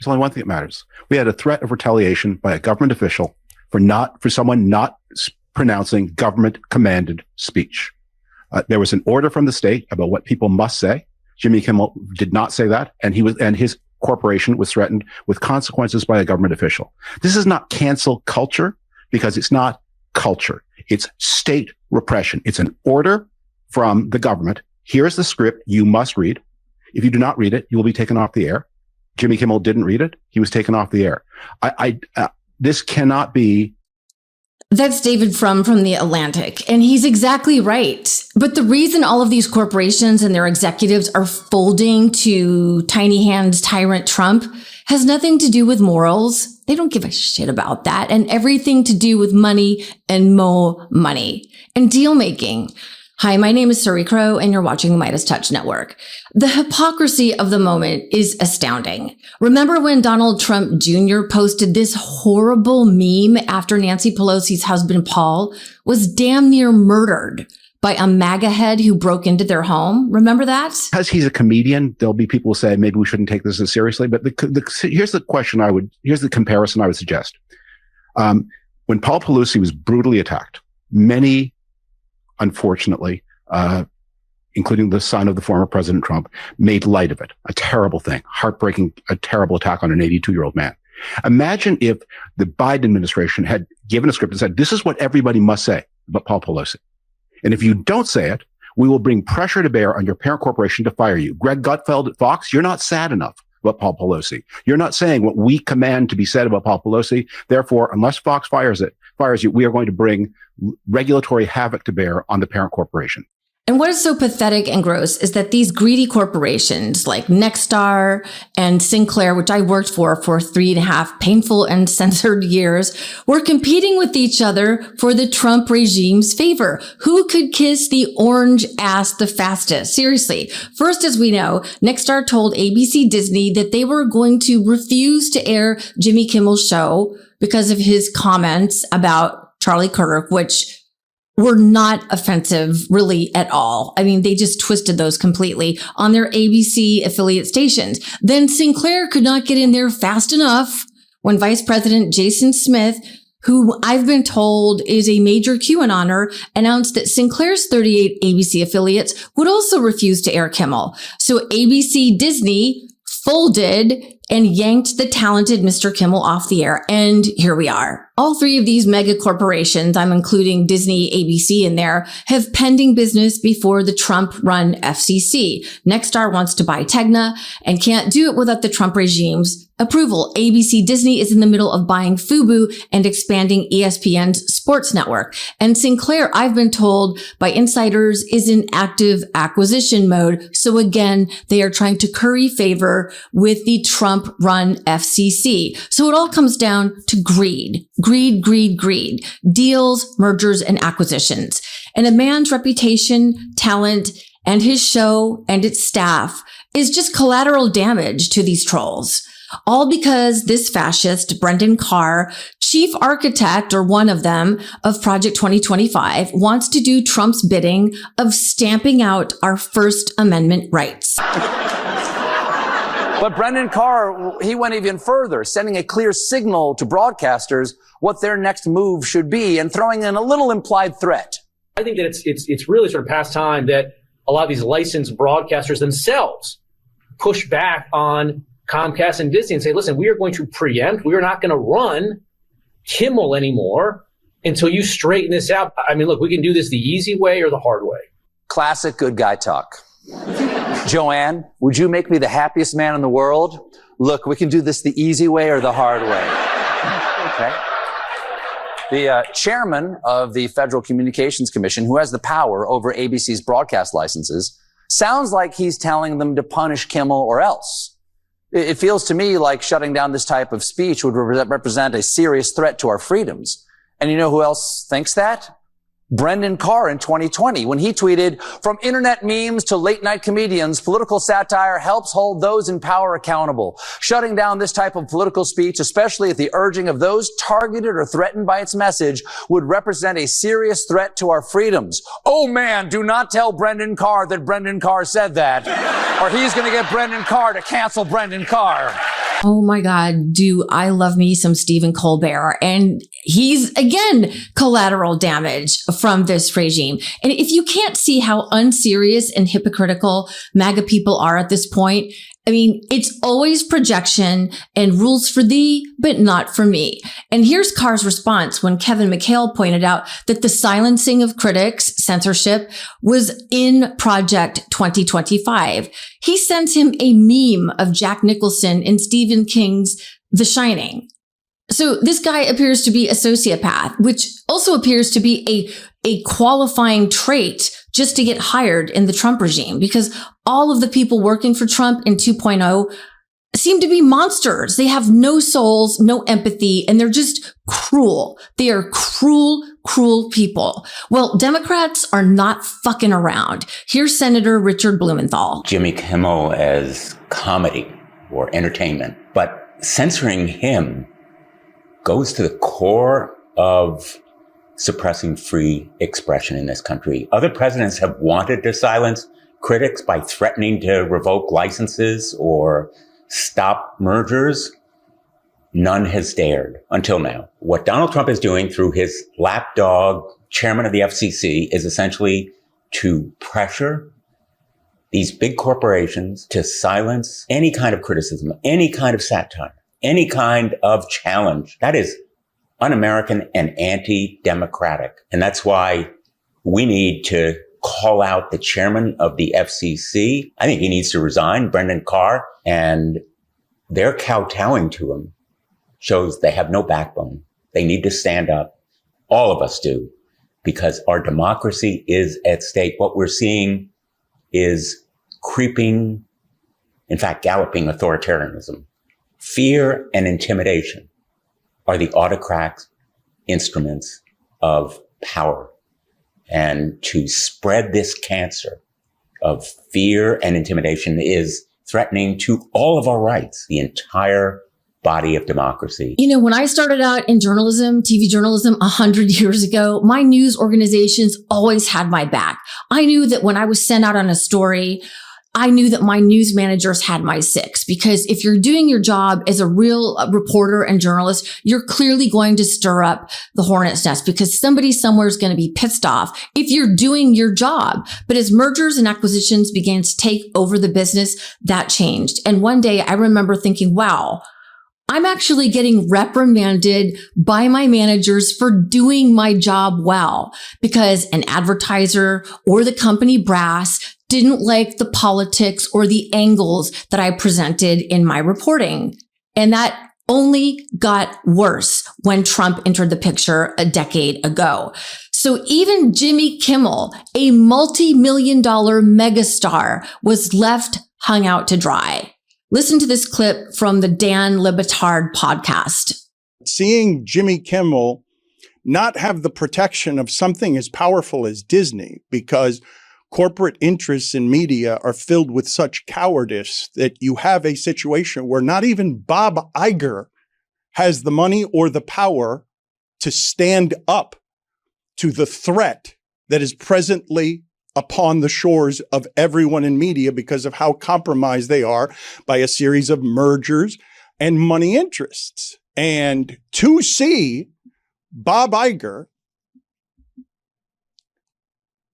There's only one thing that matters. We had a threat of retaliation by a government official for someone not pronouncing government commanded speech. There was an order from the state about what people must say. Jimmy Kimmel did not say that, and his corporation was threatened with consequences by a government official. This is not cancel culture because it's not culture. It's state repression. It's an order from the government. Here's the script you must read. If you do not read it, you will be taken off the air. Jimmy Kimmel didn't read it. He was taken off the air. This cannot be. That's David from The Atlantic, and he's exactly right. But the reason all of these corporations and their executives are folding to tiny hands tyrant Trump has nothing to do with morals. They don't give a shit about that, and everything to do with money and more money and deal making. Hi, my name is Suri Crowe, and you're watching the MeidasTouch Network. The hypocrisy of the moment is astounding. Remember when Donald Trump Jr. posted this horrible meme after Nancy Pelosi's husband, Paul, was damn near murdered by a MAGA head who broke into their home? Remember that? Because he's a comedian, there'll be people who say maybe we shouldn't take this as seriously. But here's the comparison I would suggest. When Paul Pelosi was brutally attacked, many, unfortunately, including the son of the former President Trump, made light of it. A terrible thing, heartbreaking, a terrible attack on an 82-year-old man. Imagine if the Biden administration had given a script and said, this is what everybody must say about Paul Pelosi. And if you don't say it, we will bring pressure to bear on your parent corporation to fire you. Greg Gutfeld at Fox, you're not sad enough about Paul Pelosi. You're not saying what we command to be said about Paul Pelosi. Therefore, unless Fox fires you, we are going to bring regulatory havoc to bear on the parent corporation. And what is so pathetic and gross is that these greedy corporations like Nexstar and Sinclair, which I worked for 3.5 painful and censored years, were competing with each other for the Trump regime's favor. Who could kiss the orange ass the fastest? Seriously. First, as we know, Nexstar told ABC Disney that they were going to refuse to air Jimmy Kimmel's show because of his comments about Charlie Kirk, which were not offensive really at all. I mean, they just twisted those completely on their ABC affiliate stations. Then Sinclair could not get in there fast enough when Vice President Jason Smith, who I've been told is a major QAnoner, announced that Sinclair's 38 ABC affiliates would also refuse to air Kimmel. So ABC Disney folded and yanked the talented Mr. Kimmel off the air. And here we are. All three of these mega corporations, I'm including Disney, ABC in there, have pending business before the Trump-run FCC. Nexstar wants to buy Tegna and can't do it without the Trump regime's approval. ABC Disney is in the middle of buying Fubo and expanding ESPN's sports network. And Sinclair, I've been told by insiders, is in active acquisition mode. So again, they are trying to curry favor with the Trump-run FCC. So it all comes down to greed. Greed, greed, greed. Deals, mergers, and acquisitions. And a man's reputation, talent, and his show and its staff is just collateral damage to these trolls. All because this fascist, Brendan Carr, chief architect, or one of them, of Project 2025, wants to do Trump's bidding of stamping out our First Amendment rights. But Brendan Carr, he went even further, sending a clear signal to broadcasters what their next move should be and throwing in a little implied threat. I think that it's really sort of past time that a lot of these licensed broadcasters themselves push back on Comcast and Disney and say, listen, we are going to preempt. We are not going to run Kimmel anymore until you straighten this out. I mean, look, we can do this the easy way or the hard way. Classic good guy talk. Joanne, would you make me the happiest man in the world? Look, we can do this the easy way or the hard way. Okay. The chairman of the Federal Communications Commission, who has the power over ABC's broadcast licenses, sounds like he's telling them to punish Kimmel or else. It feels to me like shutting down this type of speech would represent a serious threat to our freedoms. And you know who else thinks that? Brendan Carr in 2020, when he tweeted, "From internet memes to late night comedians, political satire helps hold those in power accountable. Shutting down this type of political speech, especially at the urging of those targeted or threatened by its message, would represent a serious threat to our freedoms." Oh man, do not tell Brendan Carr that Brendan Carr said that, or he's going to get Brendan Carr to cancel Brendan Carr. Oh my God, do I love me some Stephen Colbert. And he's, again, collateral damage from this regime. And if you can't see how unserious and hypocritical MAGA people are at this point, I mean, it's always projection and rules for thee, but not for me. And here's Carr's response when Kevin McHale pointed out that the silencing of critics, censorship, was in Project 2025. He sends him a meme of Jack Nicholson in Stephen King's The Shining. So this guy appears to be a sociopath, which also appears to be a qualifying trait just to get hired in the Trump regime, because all of the people working for Trump in 2.0 seem to be monsters. They have no souls, no empathy, and they're just cruel. They are cruel, cruel people. Well, Democrats are not fucking around. Here's Senator Richard Blumenthal. Jimmy Kimmel as comedy or entertainment, but censoring him goes to the core of suppressing free expression in this country. Other presidents have wanted to silence critics by threatening to revoke licenses or stop mergers. None has dared until now. What Donald Trump is doing through his lapdog chairman of the FCC is essentially to pressure these big corporations to silence any kind of criticism, any kind of satire, any kind of challenge. That is un-American and anti-democratic. And that's why we need to call out the chairman of the FCC. I think he needs to resign, Brendan Carr, and their kowtowing to him shows they have no backbone. They need to stand up. All of us do, because our democracy is at stake. What we're seeing is creeping, in fact, galloping authoritarianism. Fear and intimidation are the autocrats' instruments of power. And to spread this cancer of fear and intimidation is threatening to all of our rights, the entire body of democracy. You know, when I started out in journalism, TV journalism 100 years ago, my news organizations always had my back. I knew that when I was sent out on a story, I knew that my news managers had my six, because if you're doing your job as a real reporter and journalist, you're clearly going to stir up the hornet's nest, because somebody somewhere is going to be pissed off if you're doing your job. But as mergers and acquisitions began to take over the business, that changed. And one day I remember thinking, wow, I'm actually getting reprimanded by my managers for doing my job well, because an advertiser or the company brass didn't like the politics or the angles that I presented in my reporting. And that only got worse when Trump entered the picture a decade ago. So even Jimmy Kimmel, a multi-million-dollar megastar, was left hung out to dry. Listen to this clip from the Dan Le Batard podcast. Seeing Jimmy Kimmel not have the protection of something as powerful as Disney, because corporate interests in media are filled with such cowardice that you have a situation where not even Bob Iger has the money or the power to stand up to the threat that is presently upon the shores of everyone in media because of how compromised they are by a series of mergers and money interests. And to see Bob Iger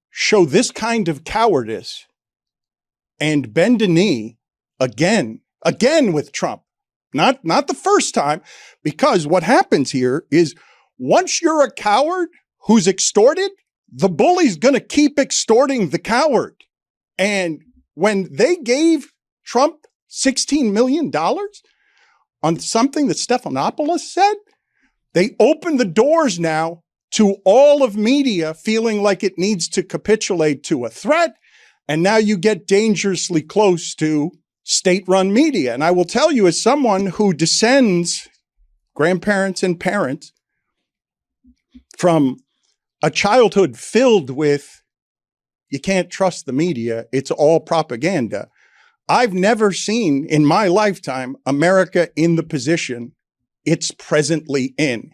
show this kind of cowardice and bend a knee again with Trump, not the first time, because what happens here is once you're a coward who's extorted, the bully's going to keep extorting the coward. And when they gave Trump $16 million on something that Stephanopoulos said, they opened the doors now to all of media feeling like it needs to capitulate to a threat. And now you get dangerously close to state-run media. And I will tell you, as someone who descends, grandparents and parents, from a childhood filled with, you can't trust the media, it's all propaganda. I've never seen in my lifetime America in the position it's presently in,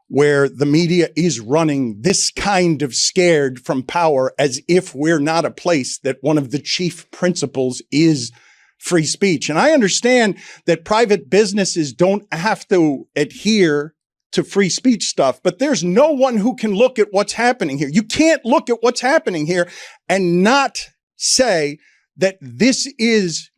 where the media is running this kind of scared from power as if we're not a place that one of the chief principles is free speech. And I understand that private businesses don't have to adhere to free speech stuff, but there's no one who can look at what's happening here. You can't look at what's happening here and not say that this is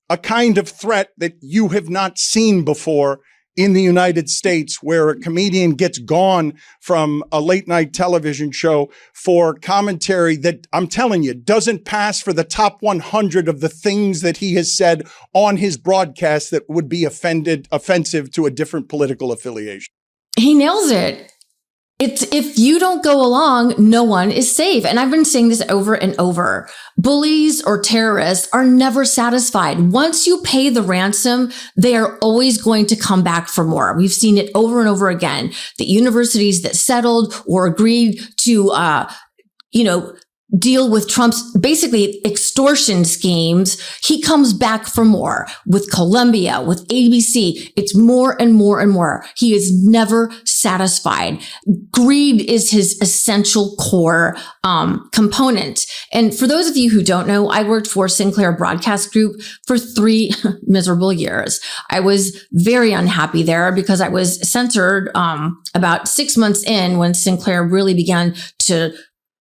a kind of threat that you have not seen before in the United States, where a comedian gets gone from a late night television show for commentary that, I'm telling you, doesn't pass for the top 100 of the things that he has said on his broadcast that would be offensive to a different political affiliation. He nails it. It's, if you don't go along, no one is safe. And I've been saying this over and over. Bullies or terrorists are never satisfied. Once you pay the ransom, they are always going to come back for more. We've seen it over and over again. The universities that settled or agreed to, deal with Trump's basically extortion schemes, he comes back for more. With Columbia, with ABC, it's more and more and more. He is never satisfied. Greed is his essential core component. And for those of you who don't know, I worked for Sinclair Broadcast Group for 3 miserable years. I was very unhappy there because I was censored about 6 months in, when Sinclair really began to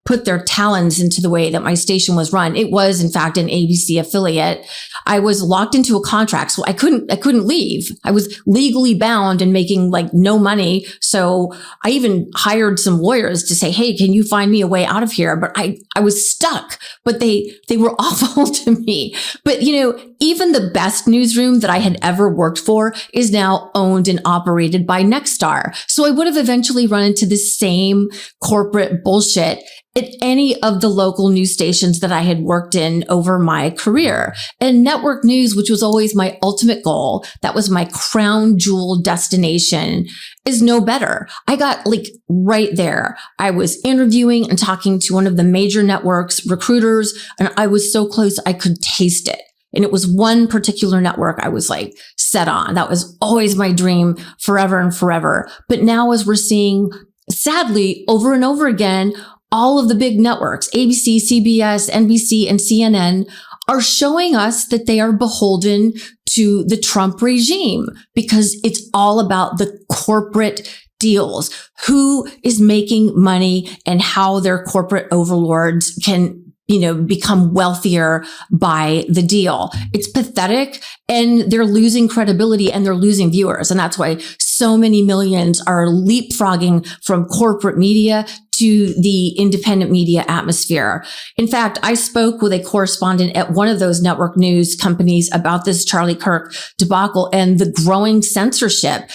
put their talons into the way that my station was run. It was, in fact, an ABC affiliate. I was locked into a contract, so I couldn't leave. I was legally bound and making like no money. So I even hired some lawyers to say, hey, can you find me a way out of here? But I was stuck, but they were awful to me. But, even the best newsroom that I had ever worked for is now owned and operated by Nexstar. So I would have eventually run into the same corporate bullshit at any of the local news stations that I had worked in over my career. And network news, which was always my ultimate goal, that was my crown jewel destination, is no better. I got right there. I was interviewing and talking to one of the major networks recruiters, and I was so close I could taste it. And it was one particular network I was set on. That was always my dream forever and forever. But now, as we're seeing, sadly, over and over again, all of the big networks, ABC, CBS, NBC, and CNN, are showing us that they are beholden to the Trump regime because it's all about the corporate deals, who is making money and how their corporate overlords can become wealthier by the deal. It's pathetic, and they're losing credibility and they're losing viewers. And that's why so many millions are leapfrogging from corporate media to the independent media atmosphere. In fact, I spoke with a correspondent at one of those network news companies about this Charlie Kirk debacle and the growing censorship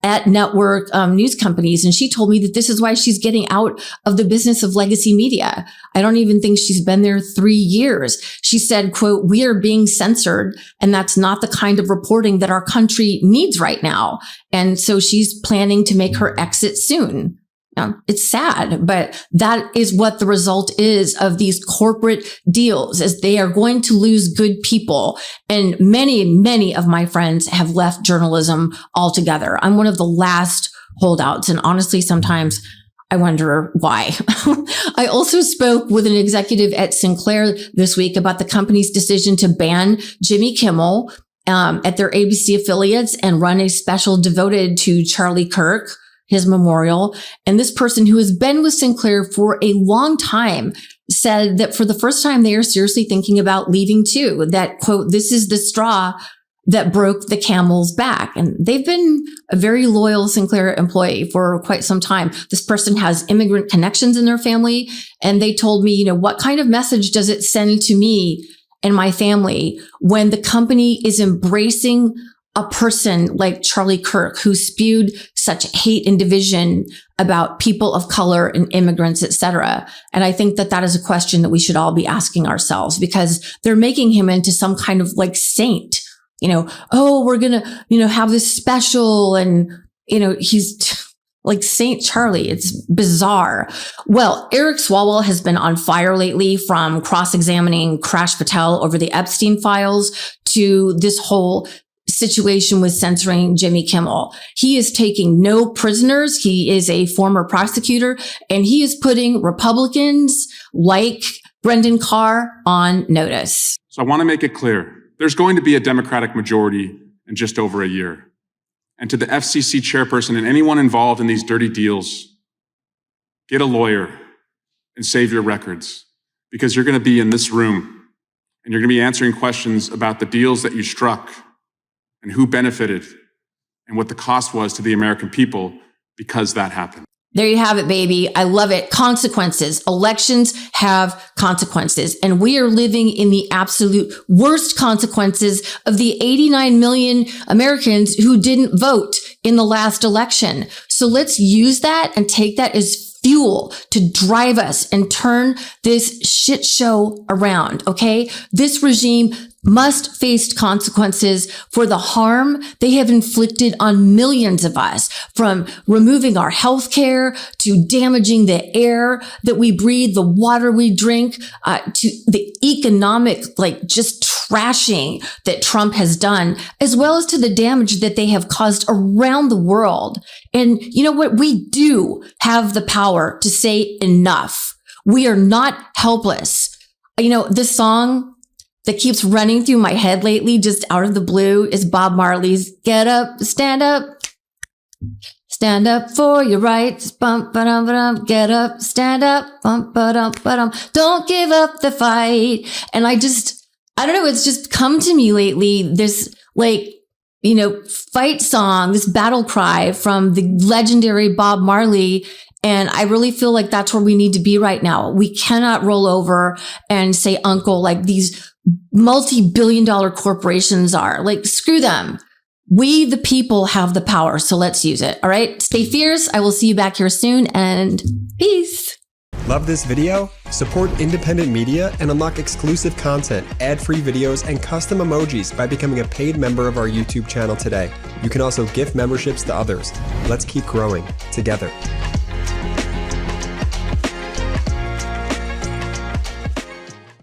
at network news companies. And she told me that this is why she's getting out of the business of legacy media. I don't even think she's been there 3 years. She said, quote, "We are being censored, and that's not the kind of reporting that our country needs right now." And so she's planning to make her exit soon. It's sad, but that is what the result is of these corporate deals, is they are going to lose good people. And many, many of my friends have left journalism altogether. I'm one of the last holdouts. And honestly, sometimes I wonder why. I also spoke with an executive at Sinclair this week about the company's decision to ban Jimmy Kimmel at their ABC affiliates and run a special devoted to Charlie Kirk, his memorial. And this person, who has been with Sinclair for a long time, said that for the first time they are seriously thinking about leaving too. That, quote, "This is the straw that broke the camel's back." And they've been a very loyal Sinclair employee for quite some time. This person has immigrant connections in their family. And they told me, what kind of message does it send to me and my family when the company is embracing a person like Charlie Kirk, who spewed such hate and division about people of color and immigrants, etc. And I think that is a question that we should all be asking ourselves, because they're making him into some kind of saint. Oh, we're going to, have this special, and, he's like Saint Charlie. It's bizarre. Well, Eric Swalwell has been on fire lately, from cross-examining Crash Patel over the Epstein files to this whole situation with censoring Jimmy Kimmel. He is taking no prisoners. He is a former prosecutor, and he is putting Republicans like Brendan Carr on notice. So I want to make it clear. there's going to be a Democratic majority in just over a year. And to the FCC chairperson and anyone involved in these dirty deals, get a lawyer and save your records, because you're going to be in this room and you're going to be answering questions about the deals that you struck and who benefited and what the cost was to the American people because that happened. There you have it, baby. I love it. Consequences. Elections have consequences. And we are living in the absolute worst consequences of the 89 million Americans who didn't vote in the last election. So let's use that and take that as fuel to drive us and turn this shit show around. Okay. This regime must face consequences for the harm they have inflicted on millions of us, from removing our health care to damaging the air that we breathe, the water we drink, to the economic, just trashing that Trump has done, as well as to the damage that they have caused around the world. And you know what? We do have the power to say enough. We are not helpless. You know, this song that keeps running through my head lately, just out of the blue, is Bob Marley's Get Up, Stand Up. Stand up for your rights. Bump, ba-dum, ba-dum. Get up, stand up. Bump, ba-dum, ba-dum. Don't give up the fight. And I don't know, it's just come to me lately, this fight song, this battle cry from the legendary Bob Marley. And I really feel like that's where we need to be right now. We cannot roll over and say uncle like these multi-billion-dollar corporations are. Screw them. We, the people, have the power. So let's use it. All right. Stay fierce. I will see you back here soon, and peace. Love this video? Support independent media and unlock exclusive content, ad-free videos, and custom emojis by becoming a paid member of our YouTube channel today. You can also gift memberships to others. Let's keep growing together.